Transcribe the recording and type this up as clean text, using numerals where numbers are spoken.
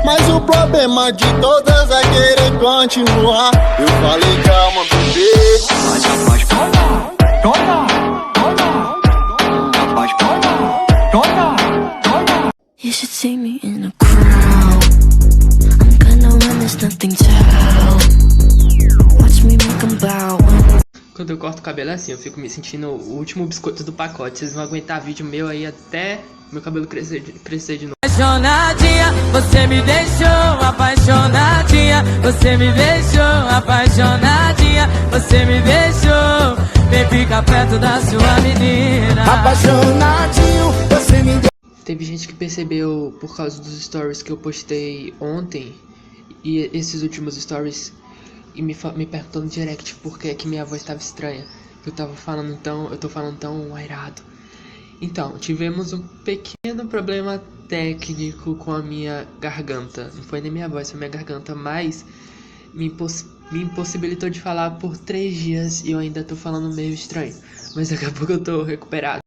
Mas o problema de todas é querer continuar. Eu falei calma, bebê. Mas a paz You should see me in a crowd. I'm gonna win, there's nothing to help. Watch me make 'em bow. Quando eu corto o cabelo é assim, eu fico me sentindo o último biscoito do pacote. Vocês vão aguentar vídeo meu aí até meu cabelo crescer de novo. Apaixonadinha, você me deixou apaixonadinha. Você me deixou apaixonadinha. Você me deixou. Vem ficar perto da sua menina. Apaixonadinho, você me deu. Teve gente que percebeu por causa dos stories que eu postei ontem e esses últimos stories e me perguntou no direct por que minha voz estava estranha. Eu tô falando tão airado. Então, tivemos um pequeno problema técnico com a minha garganta. Não foi nem minha voz, foi minha garganta, mas me impossibilitou de falar por 3 dias e eu ainda tô falando meio estranho. Mas daqui a pouco eu tô recuperado.